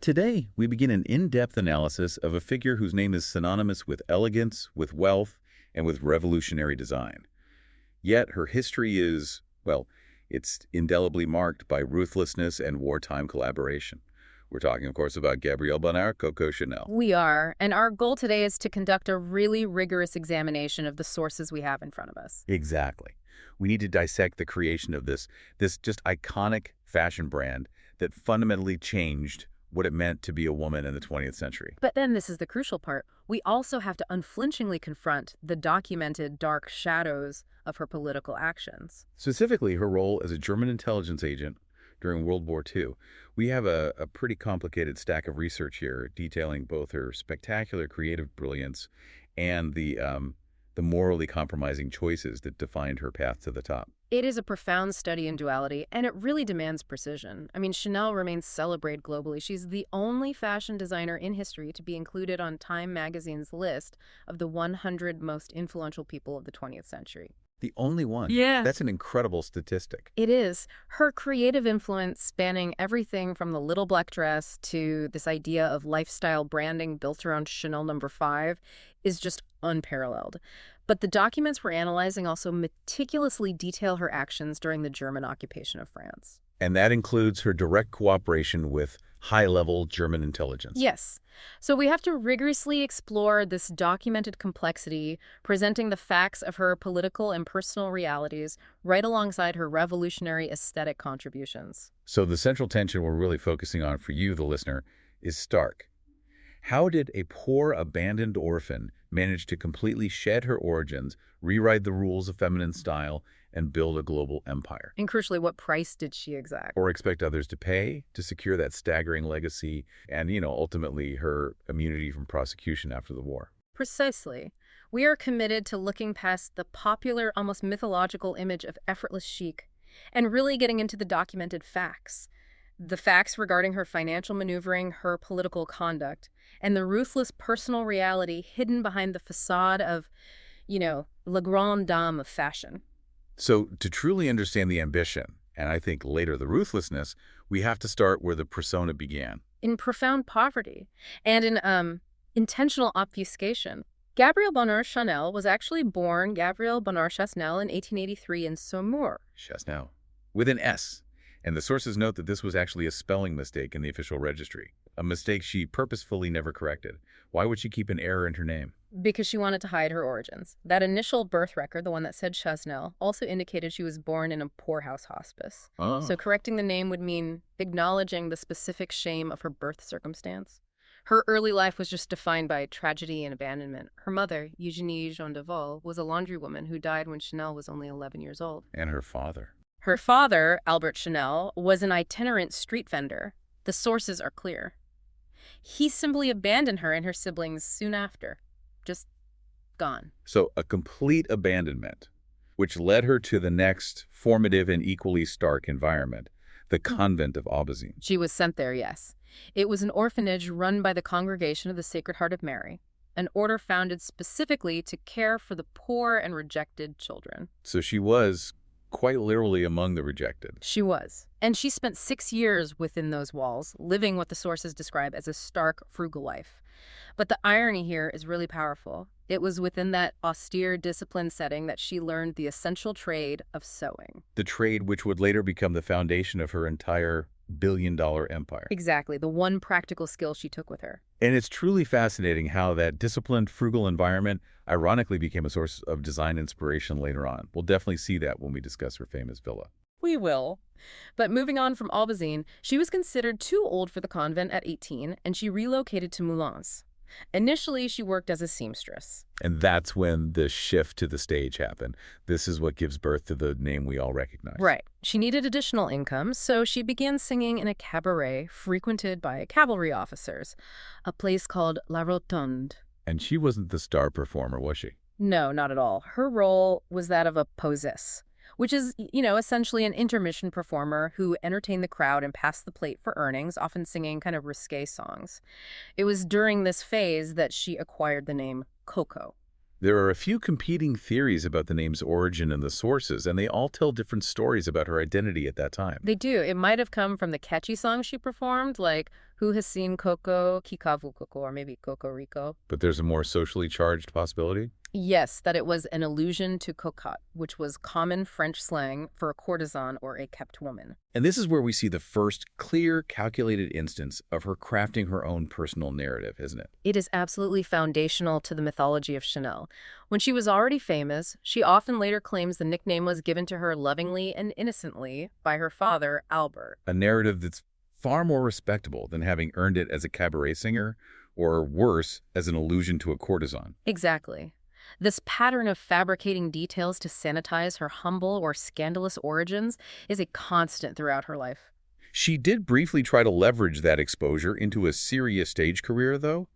Today, we begin an in-depth analysis of a figure whose name is synonymous with elegance, with wealth, and with revolutionary design. Yet her history is, well, it's indelibly marked by ruthlessness and wartime collaboration. We're talking, of course, about Gabrielle Bonnard, Coco Chanel. We are, and our goal today is to conduct a really rigorous examination of the sources we have in front of us. Exactly. We need to dissect the creation of this just iconic fashion brand that fundamentally changed what it meant to be a woman in the 20th century. But then this is the crucial part. We also have to unflinchingly confront the documented dark shadows of her political actions. Specifically, her role as a German intelligence agent during World War II. We have a pretty complicated stack of research here detailing both her spectacular creative brilliance and the morally compromising choices that defined her path to the top. It is a profound study in duality, and it really demands precision. I mean, Chanel remains celebrated globally. She's the only fashion designer in history to be included on Time magazine's list of the 100 most influential people of the 20th century. The only one. Yeah. That's an incredible statistic. It is. Her creative influence spanning everything from the little black dress to this idea of lifestyle branding built around Chanel No. 5 is just unparalleled. But the documents we're analyzing also meticulously detail her actions during the German occupation of France. And that includes her direct cooperation with high-level German intelligence. Yes. So we have to rigorously explore this documented complexity, presenting the facts of her political and personal realities right alongside her revolutionary aesthetic contributions. So the central tension we're really focusing on for you, the listener, is stark. How did a poor, abandoned orphan manage to completely shed her origins, rewrite the rules of feminine style, and build a global empire? And crucially, what price did she exact? Or expect others to pay to secure that staggering legacy and, ultimately her immunity from prosecution after the war? Precisely. We are committed to looking past the popular, almost mythological image of effortless chic and really getting into the documented facts. The facts regarding her financial maneuvering, her political conduct, and the ruthless personal reality hidden behind the facade of, la grande dame of fashion. So to truly understand the ambition, and I think later the ruthlessness, we have to start where the persona began. In profound poverty and in intentional obfuscation. Gabrielle Bonnard Chanel was actually born Gabrielle Bonnard Chassenel in 1883 in Saumur. Chassenel. With an S. And the sources note that this was actually a spelling mistake in the official registry, a mistake she purposefully never corrected. Why would she keep an error in her name? Because she wanted to hide her origins. That initial birth record, the one that said Chassenel, also indicated she was born in a poorhouse hospice. Oh. So correcting the name would mean acknowledging the specific shame of her birth circumstance. Her early life was just defined by tragedy and abandonment. Her mother, Eugénie Jean de Vaux, was a laundrywoman who died when Chanel was only 11 years old. And her father. Her father, Albert Chanel, was an itinerant street vendor. The sources are clear. He simply abandoned her and her siblings soon after. Just gone. So a complete abandonment, which led her to the next formative and equally stark environment, the convent of Aubusson. She was sent there, yes. It was an orphanage run by the Congregation of the Sacred Heart of Mary, an order founded specifically to care for the poor and rejected children. So she was quite literally among the rejected. She was. And she spent 6 years within those walls, living what the sources describe as a stark, frugal life. But the irony here is really powerful. It was within that austere, disciplined setting that she learned the essential trade of sewing. The trade which would later become the foundation of her entire billion-dollar empire. Exactly, the one practical skill she took with her. And it's truly fascinating how that disciplined, frugal environment ironically became a source of design inspiration later on. We'll definitely see that when we discuss her famous villa. We will. But moving on from Aubusson, she was considered too old for the convent at 18, and she relocated to Moulins. Initially, she worked as a seamstress. And that's when the shift to the stage happened. This is what gives birth to the name we all recognize. Right. She needed additional income, so she began singing in a cabaret frequented by cavalry officers, a place called La Rotonde. And she wasn't the star performer, was she? No, not at all. Her role was that of a posesse, which is, essentially an intermission performer who entertained the crowd and passed the plate for earnings, often singing kind of risque songs. It was during this phase that she acquired the name Coco. There are a few competing theories about the name's origin and the sources, and they all tell different stories about her identity at that time. They do. It might have come from the catchy songs she performed, like Who has seen Coco Kikavu Coco, or maybe Coco Rico? But there's a more socially charged possibility? Yes, that it was an allusion to cocotte, which was common French slang for a courtesan or a kept woman. And this is where we see the first clear, calculated instance of her crafting her own personal narrative, isn't it? It is absolutely foundational to the mythology of Chanel. When she was already famous, she often later claims the nickname was given to her lovingly and innocently by her father, Albert. A narrative that's far more respectable than having earned it as a cabaret singer, or worse, as an allusion to a courtesan. Exactly. This pattern of fabricating details to sanitize her humble or scandalous origins is a constant throughout her life. She did briefly try to leverage that exposure into a serious stage career, though.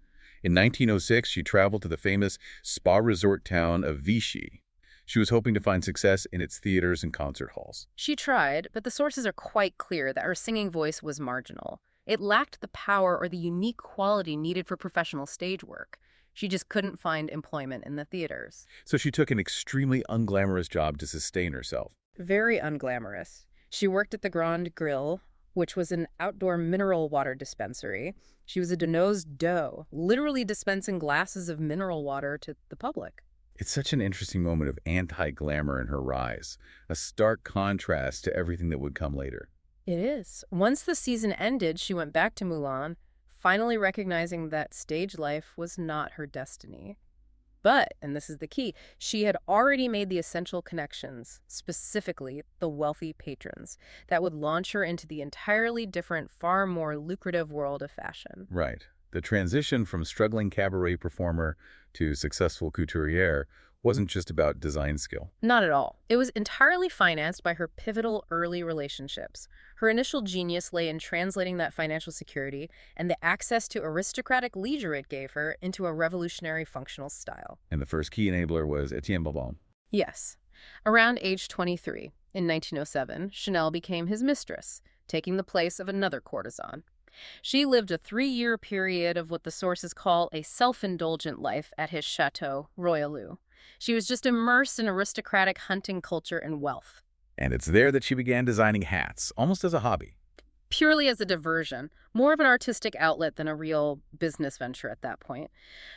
In 1906, she traveled to the famous spa resort town of Vichy. She was hoping to find success in its theaters and concert halls. She tried, but the sources are quite clear that her singing voice was marginal. It lacked the power or the unique quality needed for professional stage work. She just couldn't find employment in the theaters. So she took an extremely unglamorous job to sustain herself. Very unglamorous. She worked at the Grand Grill, which was an outdoor mineral water dispensary. She was a deno's dough, literally dispensing glasses of mineral water to the public. It's such an interesting moment of anti-glamour in her rise, a stark contrast to everything that would come later. It is. Once the season ended, she went back to Mulan, finally recognizing that stage life was not her destiny. But, and this is the key, she had already made the essential connections, specifically the wealthy patrons, that would launch her into the entirely different, far more lucrative world of fashion. Right. The transition from struggling cabaret performer to successful couturier wasn't just about design skill. Not at all. It was entirely financed by her pivotal early relationships. Her initial genius lay in translating that financial security and the access to aristocratic leisure it gave her into a revolutionary functional style. And the first key enabler was Etienne Bourbon. Yes. Around age 23, in 1907, Chanel became his mistress, taking the place of another courtesan. She lived a 3-year period of what the sources call a self-indulgent life at his chateau, Royalou. She was just immersed in aristocratic hunting culture and wealth. And it's there that she began designing hats, almost as a hobby. Purely as a diversion, more of an artistic outlet than a real business venture at that point.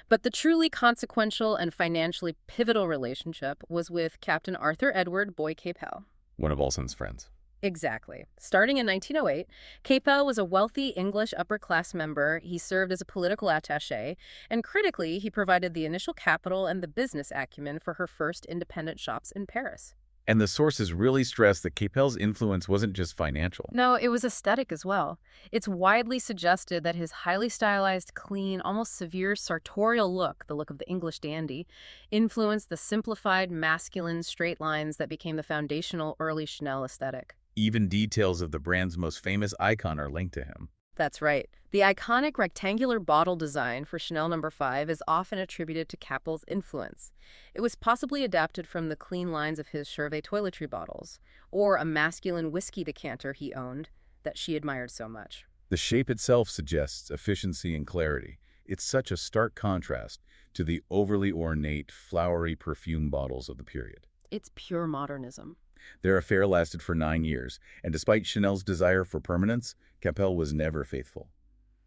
But the truly consequential and financially pivotal relationship was with Captain Arthur Edward Boy Capel. One of Olson's friends. Exactly. Starting in 1908, Capel was a wealthy English upper-class member. He served as a political attaché, and critically, he provided the initial capital and the business acumen for her first independent shops in Paris. And the sources really stress that Capel's influence wasn't just financial. No, it was aesthetic as well. It's widely suggested that his highly stylized, clean, almost severe sartorial look, the look of the English dandy, influenced the simplified, masculine straight lines that became the foundational early Chanel aesthetic. Even details of the brand's most famous icon are linked to him. That's right. The iconic rectangular bottle design for Chanel No. 5 is often attributed to Capel's influence. It was possibly adapted from the clean lines of his Chervet toiletry bottles, or a masculine whiskey decanter he owned that she admired so much. The shape itself suggests efficiency and clarity. It's such a stark contrast to the overly ornate, flowery perfume bottles of the period. It's pure modernism. Their affair lasted for 9 years, and despite Chanel's desire for permanence, Capel was never faithful.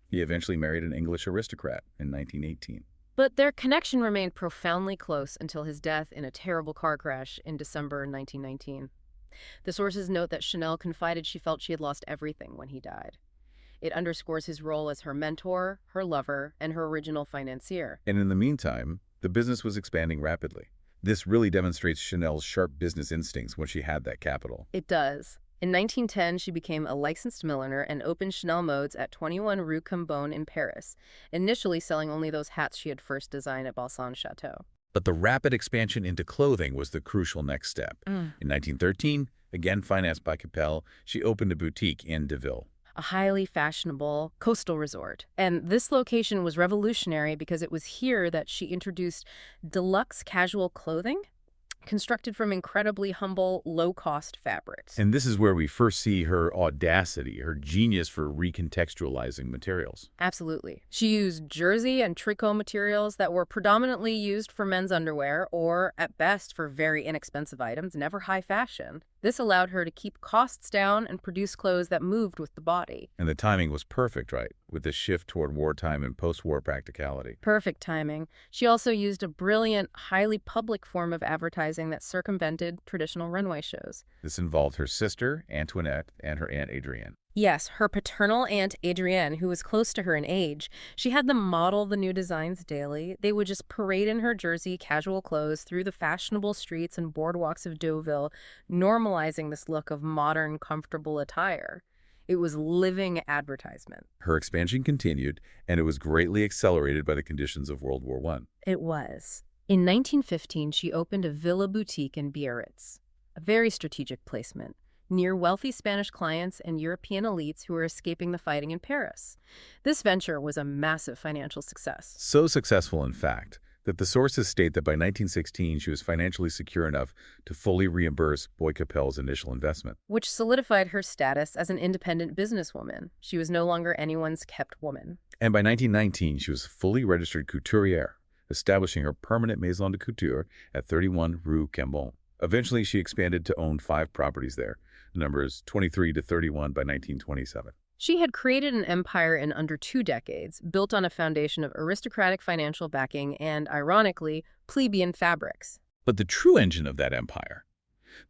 He eventually married an English aristocrat in 1918. But their connection remained profoundly close until his death in a terrible car crash in December 1919. The sources note that Chanel confided she felt she had lost everything when he died. It underscores his role as her mentor, her lover, and her original financier. And in the meantime, the business was expanding rapidly. This really demonstrates Chanel's sharp business instincts when she had that capital. It does. In 1910, she became a licensed milliner and opened Chanel Modes at 21 Rue Cambon in Paris, initially selling only those hats she had first designed at Balsan Chateau. But the rapid expansion into clothing was the crucial next step. In 1913, again financed by Capel, she opened a boutique in Deauville. A highly fashionable coastal resort. And this location was revolutionary because it was here that she introduced deluxe casual clothing constructed from incredibly humble, low-cost fabrics. And this is where we first see her audacity, her genius for recontextualizing materials. Absolutely. She used jersey and tricot materials that were predominantly used for men's underwear or, at best, for very inexpensive items, never high fashion. This allowed her to keep costs down and produce clothes that moved with the body. And the timing was perfect, right? With the shift toward wartime and post-war practicality. Perfect timing. She also used a brilliant, highly public form of advertising that circumvented traditional runway shows. This involved her sister, Antoinette, and her Aunt Adrienne. Yes, her paternal aunt Adrienne, who was close to her in age, she had them model the new designs daily. They would just parade in her jersey casual clothes through the fashionable streets and boardwalks of Deauville, normalizing this look of modern, comfortable attire. It was living advertisement. Her expansion continued, and it was greatly accelerated by the conditions of World War I. It was. In 1915, she opened a villa boutique in Biarritz, a very strategic placement, near wealthy Spanish clients and European elites who were escaping the fighting in Paris. This venture was a massive financial success. So successful, in fact, that the sources state that by 1916 she was financially secure enough to fully reimburse Boy Capel's initial investment. Which solidified her status as an independent businesswoman. She was no longer anyone's kept woman. And by 1919, she was a fully registered couturière, establishing her permanent maison de couture at 31 Rue Cambon. Eventually, she expanded to own 5 properties there, numbers 23 to 31 by 1927. She had created an empire in under 2 decades, built on a foundation of aristocratic financial backing and, ironically, plebeian fabrics. But the true engine of that empire,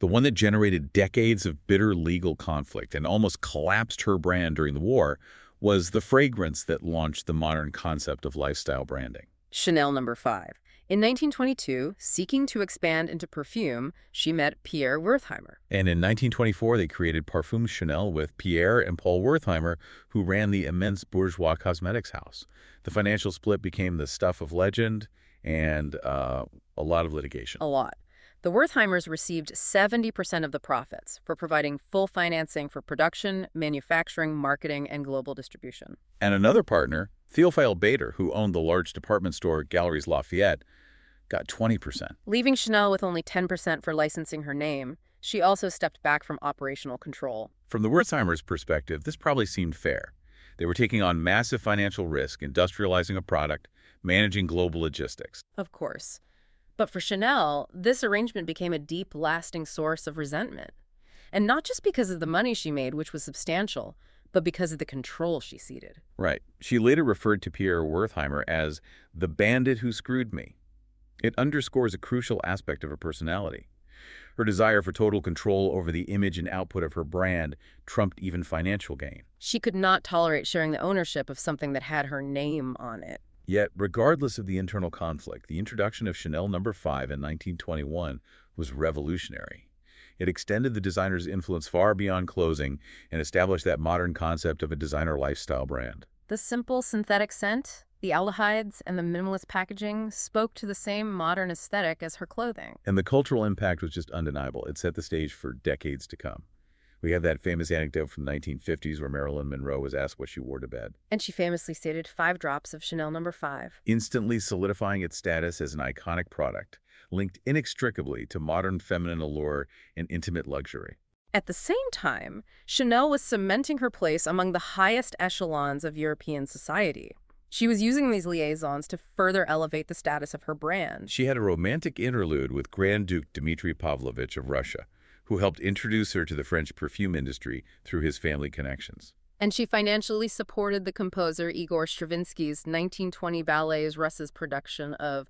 the one that generated decades of bitter legal conflict and almost collapsed her brand during the war, was the fragrance that launched the modern concept of lifestyle branding. Chanel No. 5. In 1922, seeking to expand into perfume, she met Pierre Wertheimer. And in 1924, they created Parfums Chanel with Pierre and Paul Wertheimer, who ran the immense bourgeois cosmetics house. The financial split became the stuff of legend and a lot of litigation. A lot. The Wertheimers received 70% of the profits for providing full financing for production, manufacturing, marketing, and global distribution. And another partner, Théophile Bader, who owned the large department store Galeries Lafayette, got 20%. Leaving Chanel with only 10% for licensing her name, she also stepped back from operational control. From the Wertheimers' perspective, this probably seemed fair. They were taking on massive financial risk, industrializing a product, managing global logistics. Of course. But for Chanel, this arrangement became a deep, lasting source of resentment. And not just because of the money she made, which was substantial, but because of the control she ceded. Right. She later referred to Pierre Wertheimer as the bandit who screwed me. It underscores a crucial aspect of her personality. Her desire for total control over the image and output of her brand trumped even financial gain. She could not tolerate sharing the ownership of something that had her name on it. Yet, regardless of the internal conflict, the introduction of Chanel No. 5 in 1921 was revolutionary. It extended the designer's influence far beyond clothing and established that modern concept of a designer lifestyle brand. The simple synthetic scent, the aldehydes, and the minimalist packaging spoke to the same modern aesthetic as her clothing. And the cultural impact was just undeniable. It set the stage for decades to come. We have that famous anecdote from the 1950s where Marilyn Monroe was asked what she wore to bed. And she famously stated 5 drops of Chanel No. 5. Instantly solidifying its status as an iconic product, linked inextricably to modern feminine allure and intimate luxury. At the same time, Chanel was cementing her place among the highest echelons of European society. She was using these liaisons to further elevate the status of her brand. She had a romantic interlude with Grand Duke Dmitry Pavlovich of Russia, who helped introduce her to the French perfume industry through his family connections. And she financially supported the composer Igor Stravinsky's 1920 ballet's Russ's production of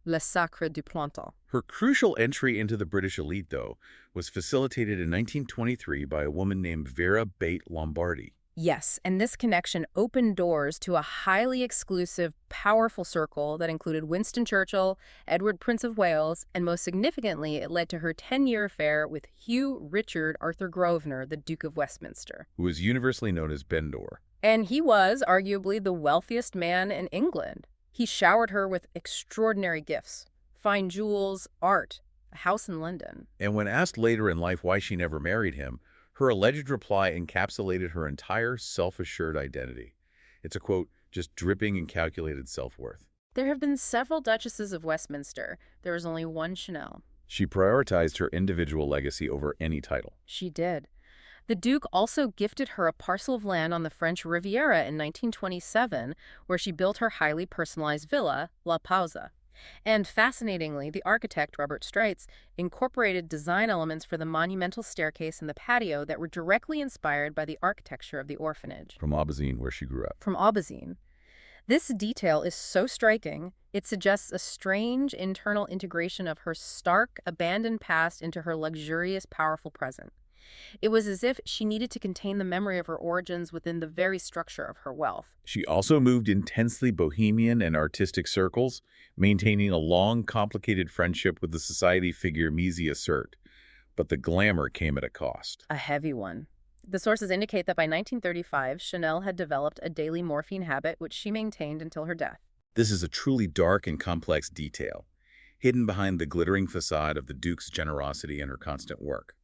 Le Sacre du Printemps. Her crucial entry into the British elite, though, was facilitated in 1923 by a woman named Vera Bate Lombardi. Yes, and this connection opened doors to a highly exclusive, powerful circle that included Winston Churchill, Edward Prince of Wales, and most significantly, it led to her 10-year affair with Hugh Richard Arthur Grosvenor, the Duke of Westminster, Who was universally known as Bendor. And he was arguably the wealthiest man in England. He showered her with extraordinary gifts, fine jewels, art, a house in London. And when asked later in life why she never married him, her alleged reply encapsulated her entire self-assured identity. It's a quote, just dripping in calculated self-worth. There have been several Duchesses of Westminster. There is only one Chanel. She prioritized her individual legacy over any title. She did. The Duke also gifted her a parcel of land on the French Riviera in 1927, where she built her highly personalized villa, La Pausa. And fascinatingly, the architect, Robert Streitz, incorporated design elements for the monumental staircase and the patio that were directly inspired by the architecture of the orphanage. From Aubusine, where she grew up. From Aubusine. This detail is so striking, it suggests a strange internal integration of her stark, abandoned past into her luxurious, powerful present. It was as if she needed to contain the memory of her origins within the very structure of her wealth. She also moved intensely bohemian and artistic circles, maintaining a long, complicated friendship with the society figure Misi Assert. But the glamour came at a cost. A heavy one. The sources indicate that by 1935, Chanel had developed a daily morphine habit which she maintained until her death. This is a truly dark and complex detail, hidden behind the glittering facade of the Duke's generosity and her constant work.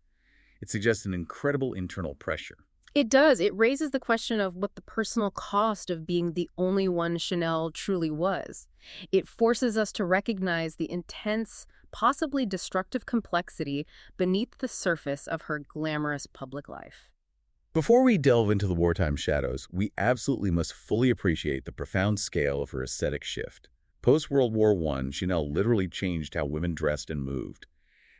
It suggests an incredible internal pressure. It does. It raises the question of what the personal cost of being the only one Chanel truly was. It forces us to recognize the intense, possibly destructive complexity beneath the surface of her glamorous public life. Before we delve into the wartime shadows, we absolutely must fully appreciate the profound scale of her aesthetic shift. Post-World War I, Chanel literally changed how women dressed and moved.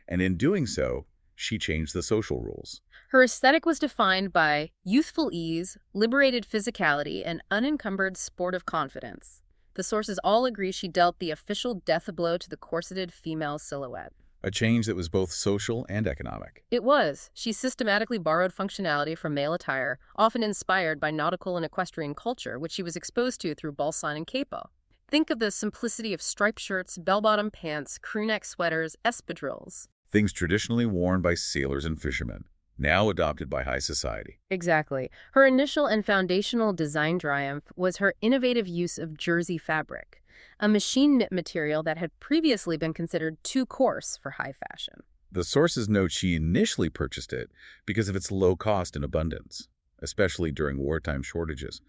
And in doing so, she changed the social rules. Her aesthetic was defined by youthful ease, liberated physicality, and unencumbered sportive confidence. The sources all agree she dealt the official death blow to the corseted female silhouette. A change that was both social and economic. It was. She systematically borrowed functionality from male attire, often inspired by nautical and equestrian culture, which she was exposed to through Balsan and capo. Think of the simplicity of striped shirts, bell-bottom pants, crewneck sweaters, espadrilles. Things traditionally worn by sailors and fishermen, now adopted by high society. Exactly. Her initial and foundational design triumph was her innovative use of jersey fabric, a machine knit material that had previously been considered too coarse for high fashion. The sources note she initially purchased it because of its low cost and abundance, especially during wartime shortages,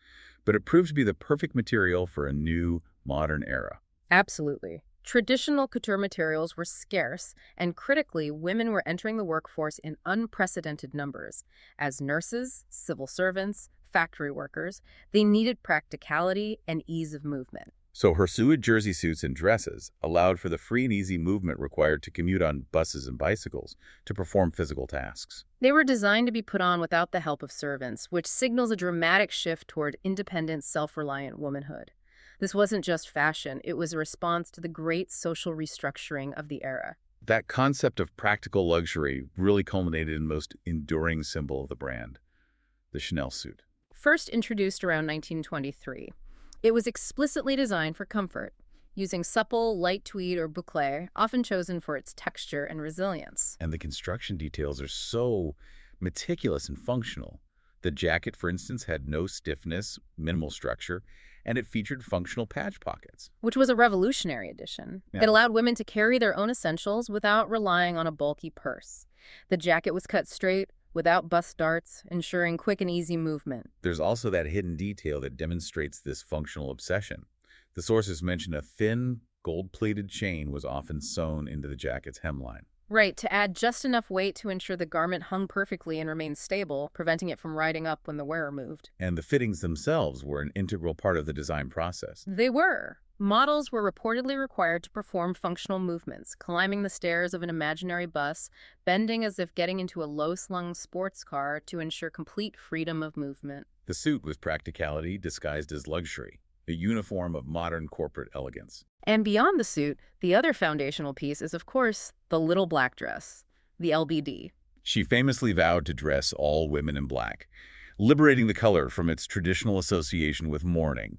but it proved to be the perfect material for a new, modern era. Absolutely. Traditional couture materials were scarce, and critically, women were entering the workforce in unprecedented numbers. As nurses, civil servants, factory workers, they needed practicality and ease of movement. So her suede jersey suits and dresses allowed for the free and easy movement required to commute on buses and bicycles to perform physical tasks. They were designed to be put on without the help of servants, which signals a dramatic shift toward independent, self-reliant womanhood. This wasn't just fashion, it was a response to the great social restructuring of the era. That concept of practical luxury really culminated in the most enduring symbol of the brand, the Chanel suit. First introduced around 1923, it was explicitly designed for comfort, using supple, light tweed or boucle, often chosen for its texture and resilience. And the construction details are so meticulous and functional. The jacket, for instance, had no stiffness, minimal structure, and it featured functional patch pockets. Which was a revolutionary addition. Yeah. It allowed women to carry their own essentials without relying on a bulky purse. The jacket was cut straight, without bust darts, ensuring quick and easy movement. There's also that hidden detail that demonstrates this functional obsession. The sources mention a thin, gold-plated chain was often sewn into the jacket's hemline. Right, to add just enough weight to ensure the garment hung perfectly and remained stable, preventing it from riding up when the wearer moved. And the fittings themselves were an integral part of the design process. They were. Models were reportedly required to perform functional movements, climbing the stairs of an imaginary bus, bending as if getting into a low-slung sports car to ensure complete freedom of movement. The suit was practicality disguised as luxury, a uniform of modern corporate elegance. And beyond the suit, the other foundational piece is, of course, the little black dress, the LBD. She famously vowed to dress all women in black, liberating the color from its traditional association with mourning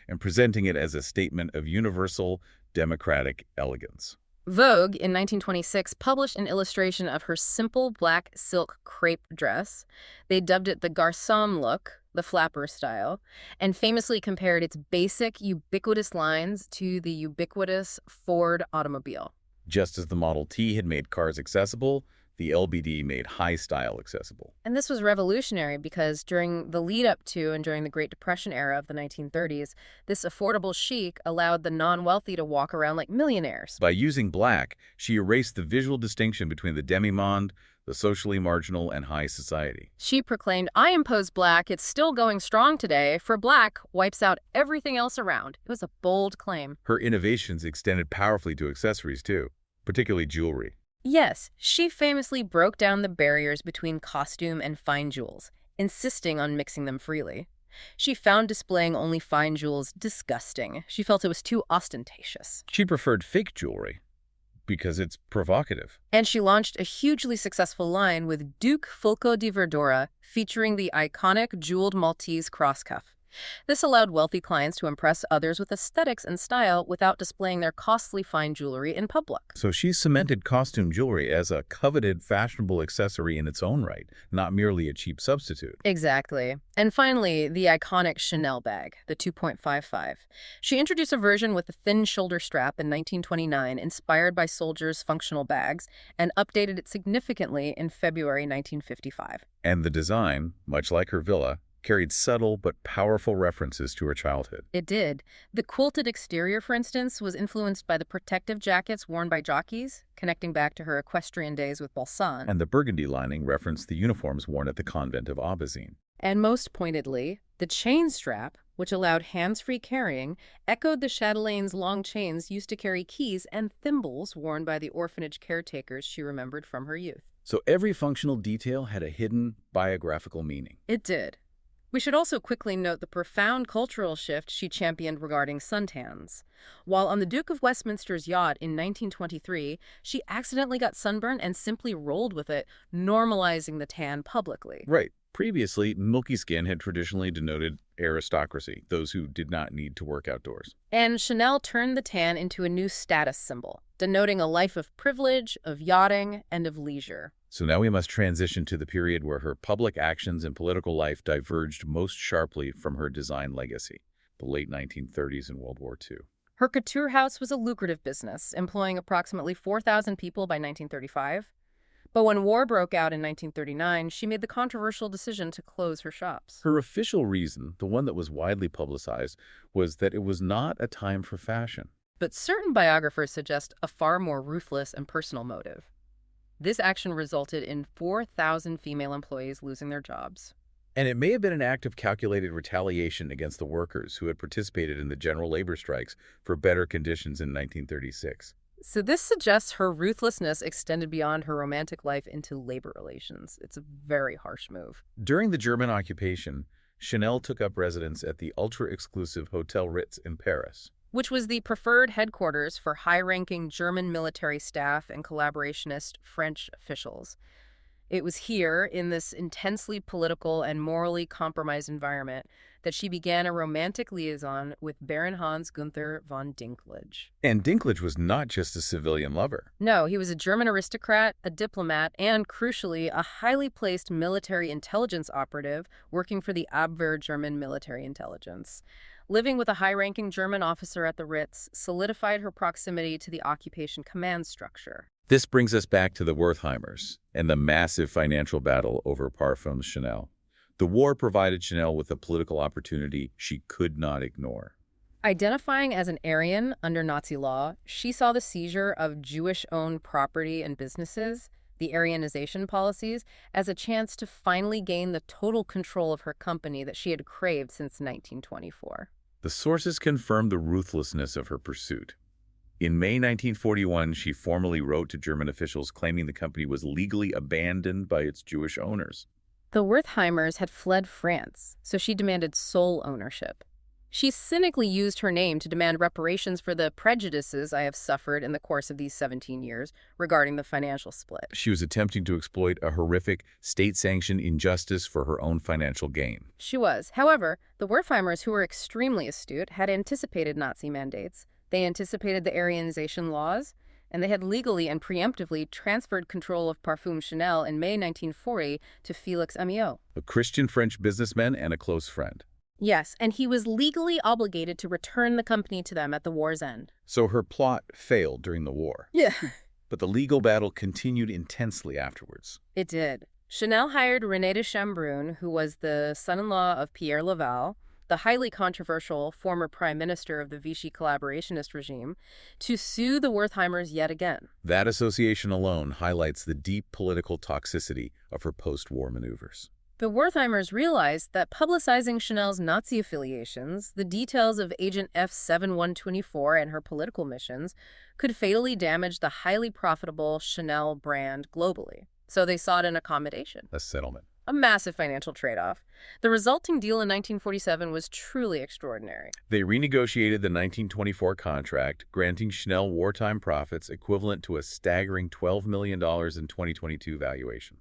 and presenting it as a statement of universal, democratic elegance. Vogue, in 1926, published an illustration of her simple black silk crepe dress. They dubbed it the garçon look, the flapper style, and famously compared its basic, ubiquitous lines to the ubiquitous Ford automobile. Just as the Model T had made cars accessible, The LBD made high style accessible. And this was revolutionary because during the lead up to and during the Great Depression era of the 1930s, this affordable chic allowed the non-wealthy to walk around like millionaires. By using black, she erased the visual distinction between the demi-monde, the socially marginal, and high society. She proclaimed, "I impose black, it's still going strong today, for black wipes out everything else around." It was a bold claim. Her innovations extended powerfully to accessories too, particularly jewelry. Yes, she famously broke down the barriers between costume and fine jewels, insisting on mixing them freely. She found displaying only fine jewels disgusting. She felt it was too ostentatious. She preferred fake jewelry because it's provocative. And she launched a hugely successful line with Duke Fulco di Verdura, featuring the iconic jeweled Maltese crosscuff. This allowed wealthy clients to impress others with aesthetics and style without displaying their costly fine jewelry in public. So she cemented costume jewelry as a coveted, fashionable accessory in its own right, not merely a cheap substitute. Exactly. And finally, the iconic Chanel bag, the 2.55. She introduced a version with a thin shoulder strap in 1929, inspired by soldiers' functional bags, and updated it significantly in February 1955. And the design, much like her villa, carried subtle but powerful references to her childhood. It did. The quilted exterior, for instance, was influenced by the protective jackets worn by jockeys, connecting back to her equestrian days with Balsan. And the burgundy lining referenced the uniforms worn at the convent of Aubazine. And most pointedly, the chain strap, which allowed hands-free carrying, echoed the chatelaines' long chains used to carry keys and thimbles worn by the orphanage caretakers she remembered from her youth. So every functional detail had a hidden biographical meaning. It did. We should also quickly note the profound cultural shift she championed regarding suntans. While on the Duke of Westminster's yacht in 1923, she accidentally got sunburned and simply rolled with it, normalizing the tan publicly. Right. Previously, milky skin had traditionally denoted aristocracy, those who did not need to work outdoors. And Chanel turned the tan into a new status symbol, denoting a life of privilege, of yachting, and of leisure. So now we must transition to the period where her public actions and political life diverged most sharply from her design legacy, the late 1930s and World War II. Her couture house was a lucrative business, employing approximately 4,000 people by 1935. But when war broke out in 1939, she made the controversial decision to close her shops. Her official reason, the one that was widely publicized, was that it was not a time for fashion. But certain biographers suggest a far more ruthless and personal motive. This action resulted in 4,000 female employees losing their jobs. And it may have been an act of calculated retaliation against the workers who had participated in the general labor strikes for better conditions in 1936. So this suggests her ruthlessness extended beyond her romantic life into labor relations. It's a very harsh move. During the German occupation, Chanel took up residence at the ultra-exclusive Hotel Ritz in Paris, which was the preferred headquarters for high-ranking German military staff and collaborationist French officials. It was here, in this intensely political and morally compromised environment, that she began a romantic liaison with Baron Hans Gunther von Dinklage. And Dinklage was not just a civilian lover. No, he was a German aristocrat, a diplomat, and, crucially, a highly placed military intelligence operative working for the Abwehr German military intelligence. Living with a high-ranking German officer at the Ritz solidified her proximity to the occupation command structure. This brings us back to the Wertheimers and the massive financial battle over Parfums Chanel. The war provided Chanel with a political opportunity she could not ignore. Identifying as an Aryan under Nazi law, she saw the seizure of Jewish-owned property and businesses, the Aryanization policies, as a chance to finally gain the total control of her company that she had craved since 1924. The sources confirmed the ruthlessness of her pursuit. In May 1941, she formally wrote to German officials claiming the company was legally abandoned by its Jewish owners. The Wertheimers had fled France, so she demanded sole ownership. She cynically used her name to demand reparations for the prejudices I have suffered in the course of these 17 years regarding the financial split. She was attempting to exploit a horrific, state-sanctioned injustice for her own financial gain. She was. However, the Wertheimers, who were extremely astute, had anticipated Nazi mandates. They anticipated the Aryanization laws, and they had legally and preemptively transferred control of Parfums Chanel in May 1940 to Félix Amiot, a Christian French businessman and a close friend. Yes, and he was legally obligated to return the company to them at the war's end. So her plot failed during the war. Yeah. But the legal battle continued intensely afterwards. It did. Chanel hired René de Chambrun, who was the son-in-law of Pierre Laval, the highly controversial former prime minister of the Vichy collaborationist regime, to sue the Wertheimers yet again. That association alone highlights the deep political toxicity of her post-war maneuvers. The Wertheimers realized that publicizing Chanel's Nazi affiliations, the details of Agent F7124 and her political missions, could fatally damage the highly profitable Chanel brand globally. So they sought an accommodation. A settlement. A massive financial trade-off. The resulting deal in 1947 was truly extraordinary. They renegotiated the 1924 contract, granting Chanel wartime profits equivalent to a staggering $12 million in 2022 valuation.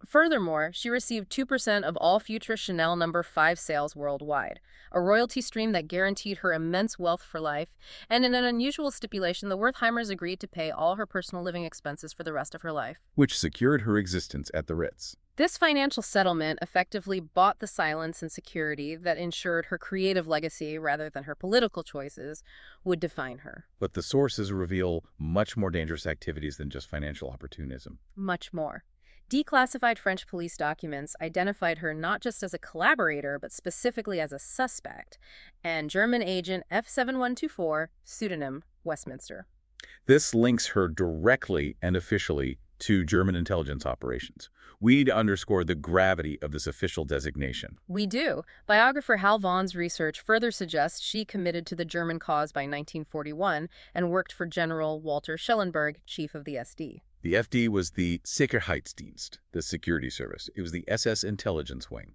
Furthermore, she received 2% of all future Chanel No. 5 sales worldwide, a royalty stream that guaranteed her immense wealth for life, and in an unusual stipulation, the Wertheimers agreed to pay all her personal living expenses for the rest of her life, which secured her existence at the Ritz. This financial settlement effectively bought the silence and security that ensured her creative legacy, rather than her political choices, would define her. But the sources reveal much more dangerous activities than just financial opportunism. Much more. Declassified French police documents identified her not just as a collaborator, but specifically as a suspect, and German agent F7124, pseudonym Westminster. This links her directly and officially to German intelligence operations. We need to underscore the gravity of this official designation. We do. Biographer Hal Vaughn's research further suggests she committed to the German cause by 1941 and worked for General Walter Schellenberg, chief of the SD. The FD was the Sicherheitsdienst, the security service. It was the SS intelligence wing.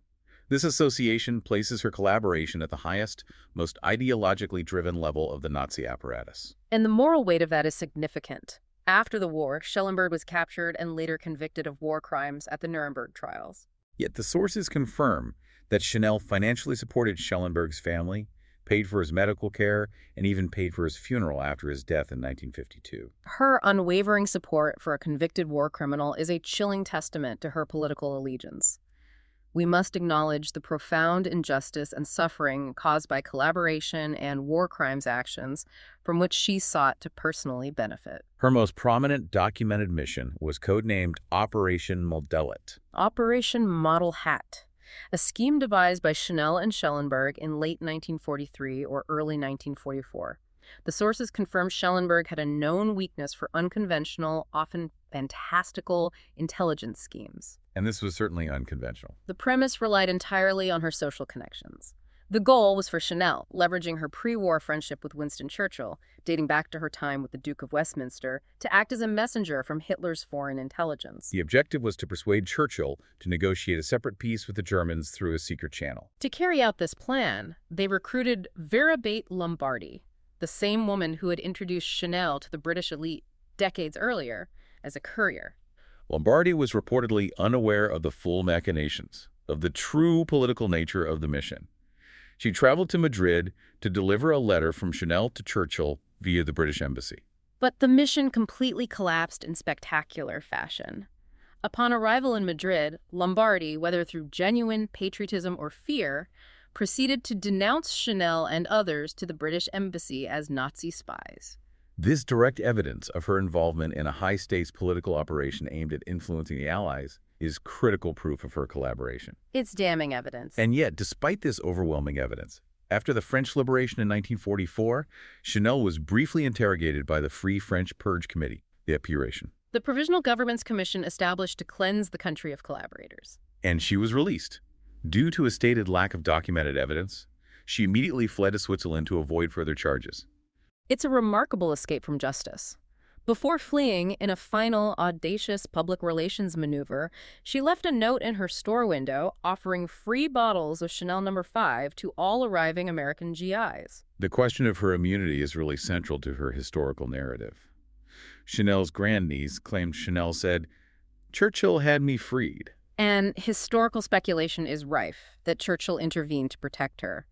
This association places her collaboration at the highest, most ideologically driven level of the Nazi apparatus. And the moral weight of that is significant. After the war, Schellenberg was captured and later convicted of war crimes at the Nuremberg trials. Yet the sources confirm that Chanel financially supported Schellenberg's family, paid for his medical care, and even paid for his funeral after his death in 1952. Her unwavering support for a convicted war criminal is a chilling testament to her political allegiance. We must acknowledge the profound injustice and suffering caused by collaboration and war crimes actions from which she sought to personally benefit. Her most prominent documented mission was codenamed Operation Modellet. Operation Model Hat, a scheme devised by Chanel and Schellenberg in late 1943 or early 1944. The sources confirm Schellenberg had a known weakness for unconventional, often fantastical intelligence schemes. And this was certainly unconventional. The premise relied entirely on her social connections. The goal was for Chanel, leveraging her pre-war friendship with Winston Churchill, dating back to her time with the Duke of Westminster, to act as a messenger from Hitler's foreign intelligence. The objective was to persuade Churchill to negotiate a separate peace with the Germans through a secret channel. To carry out this plan, they recruited Reshaped Lombardi, the same woman who had introduced Chanel to the British elite decades earlier, as a courier. Lombardi was reportedly unaware of the full machinations, of the true political nature of the mission. She traveled to Madrid to deliver a letter from Chanel to Churchill via the British Embassy. But the mission completely collapsed in spectacular fashion. Upon arrival in Madrid, Lombardi, whether through genuine patriotism or fear, proceeded to denounce Chanel and others to the British Embassy as Nazi spies. This direct evidence of her involvement in a high-stakes political operation aimed at influencing the Allies is critical proof of her collaboration. It's damning evidence. And yet, despite this overwhelming evidence, after the French liberation in 1944, Chanel was briefly interrogated by the Free French Purge Committee, the Epuration. The Provisional Government's commission established to cleanse the country of collaborators. And she was released. Due to a stated lack of documented evidence, she immediately fled to Switzerland to avoid further charges. It's a remarkable escape from justice. Before fleeing in a final, audacious public relations maneuver, she left a note in her store window offering free bottles of Chanel No. 5 to all arriving American GIs. The question of her immunity is really central to her historical narrative. Chanel's grandniece claimed Chanel said, "Churchill had me freed." And historical speculation is rife that Churchill intervened to protect her.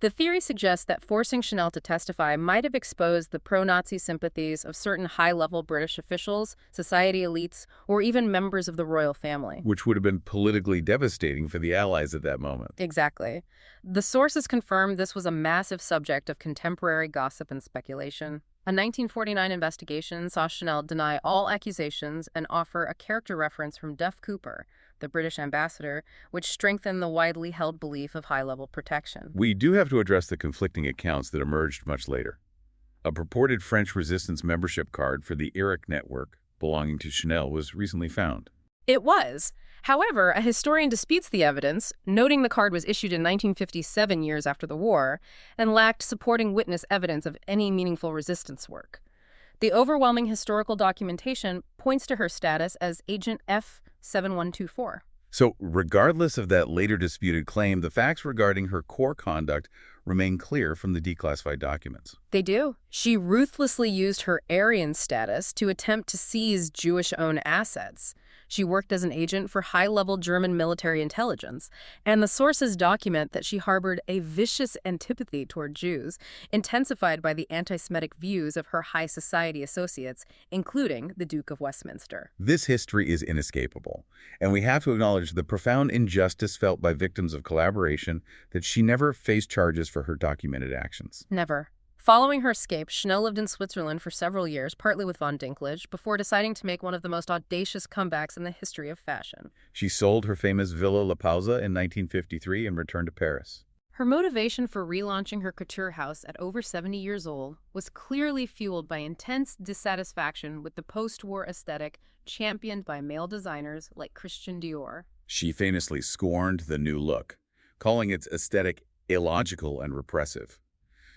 The theory suggests that forcing Chanel to testify might have exposed the pro-Nazi sympathies of certain high-level British officials, society elites, or even members of the royal family. Which would have been politically devastating for the Allies at that moment. Exactly. The sources confirm this was a massive subject of contemporary gossip and speculation. A 1949 investigation saw Chanel deny all accusations and offer a character reference from Duff Cooper, the British ambassador, which strengthened the widely held belief of high-level protection. We do have to address the conflicting accounts that emerged much later. A purported French resistance membership card for the Eric network belonging to Chanel was recently found. It was. However, a historian disputes the evidence, noting the card was issued in 1957, years after the war, and lacked supporting witness evidence of any meaningful resistance work. The overwhelming historical documentation points to her status as Agent F7124. So, regardless of that later disputed claim, the facts regarding her core conduct remain clear from the declassified documents. They do. She ruthlessly used her Aryan status to attempt to seize Jewish-owned assets. She worked as an agent for high-level German military intelligence, and the sources document that she harbored a vicious antipathy toward Jews, intensified by the anti-Semitic views of her high society associates, including the Duke of Westminster. This history is inescapable, and we have to acknowledge the profound injustice felt by victims of collaboration that she never faced charges for her documented actions. Never. Following her escape, Chanel lived in Switzerland for several years, partly with von Dinklage, before deciding to make one of the most audacious comebacks in the history of fashion. She sold her famous Villa La Pausa in 1953 and returned to Paris. Her motivation for relaunching her couture house at over 70 years old was clearly fueled by intense dissatisfaction with the post-war aesthetic championed by male designers like Christian Dior. She famously scorned the new look, calling its aesthetic illogical and repressive.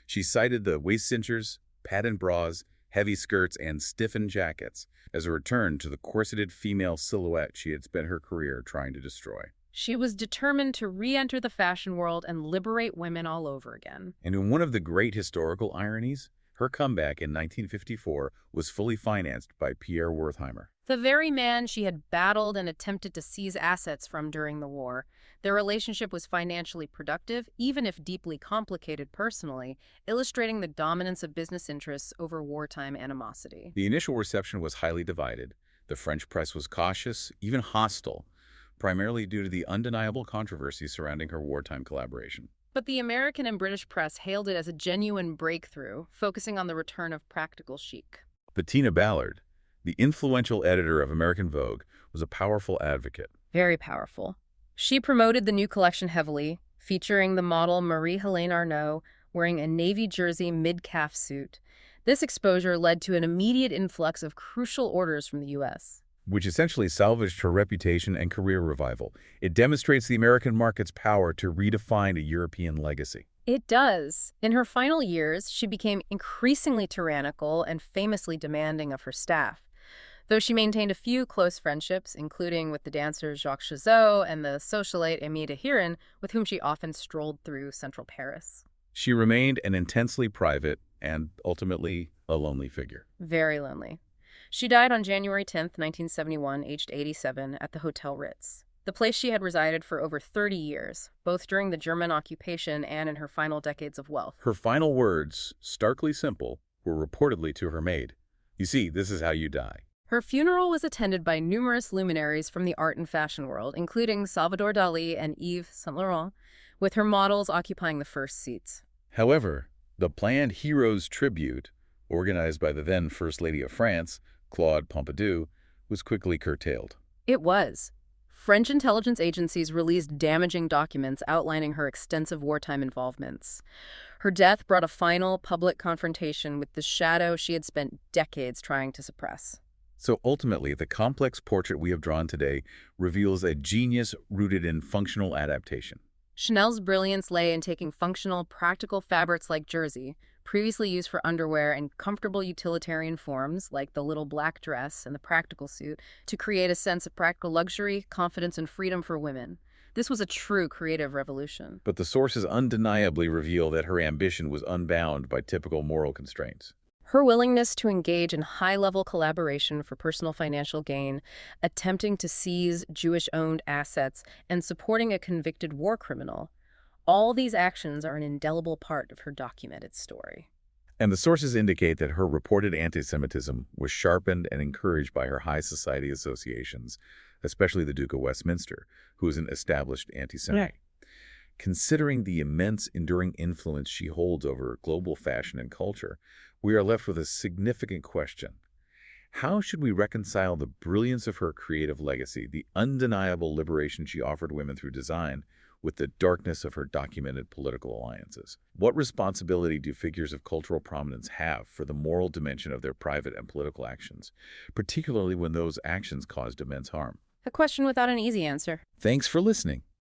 She cited the waist cinchers, patent bras, heavy skirts, and stiffened jackets as a return to the corseted female silhouette she had spent her career trying to destroy. She was determined to re-enter the fashion world and liberate women all over again. And in one of the great historical ironies, her comeback in 1954 was fully financed by Pierre Wertheimer, The very man she had battled and attempted to seize assets from during the war. Their relationship was financially productive, even if deeply complicated personally, illustrating the dominance of business interests over wartime animosity. The initial reception was highly divided. The French press was cautious, even hostile, primarily due to the undeniable controversies surrounding her wartime collaboration. But the American and British press hailed it as a genuine breakthrough, focusing on the return of practical chic. Bettina Ballard, the influential editor of American Vogue, was a powerful advocate. Very powerful. She promoted the new collection heavily, featuring the model Marie-Helene Arnault wearing a navy jersey mid-calf suit. This exposure led to an immediate influx of crucial orders from the U.S., which essentially salvaged her reputation and career revival. It demonstrates the American market's power to redefine a European legacy. It does. In her final years, she became increasingly tyrannical and famously demanding of her staff. Though she maintained a few close friendships, including with the dancer Jacques Chazot and the socialite Aimé de Hirin, with whom she often strolled through central Paris. She remained an intensely private and ultimately a lonely figure. Very lonely. She died on January 10, 1971, aged 87, at the Hotel Ritz, the place she had resided for over 30 years, both during the German occupation and in her final decades of wealth. Her final words, starkly simple, were reportedly to her maid. "You see, this is how you die." Her funeral was attended by numerous luminaries from the art and fashion world, including Salvador Dali and Yves Saint Laurent, with her models occupying the first seats. However, the planned Heroes Tribute, organized by the then First Lady of France, Claude Pompidou, was quickly curtailed. It was. French intelligence agencies released damaging documents outlining her extensive wartime involvements. Her death brought a final public confrontation with the shadow she had spent decades trying to suppress. So ultimately, the complex portrait we have drawn today reveals a genius rooted in functional adaptation. Chanel's brilliance lay in taking functional, practical fabrics like jersey, previously used for underwear, and comfortable utilitarian forms like the little black dress and the practical suit, to create a sense of practical luxury, confidence, and freedom for women. This was a true creative revolution. But the sources undeniably reveal that her ambition was unbound by typical moral constraints. Her willingness to engage in high-level collaboration for personal financial gain, attempting to seize Jewish-owned assets, and supporting a convicted war criminal, all these actions are an indelible part of her documented story. And the sources indicate that her reported anti-Semitism was sharpened and encouraged by her high society associations, especially the Duke of Westminster, who was an established anti-Semite. Considering the immense enduring influence she holds over global fashion and culture, we are left with a significant question. How should we reconcile the brilliance of her creative legacy, the undeniable liberation she offered women through design, with the darkness of her documented political alliances? What responsibility do figures of cultural prominence have for the moral dimension of their private and political actions, particularly when those actions caused immense harm? A question without an easy answer. Thanks for listening.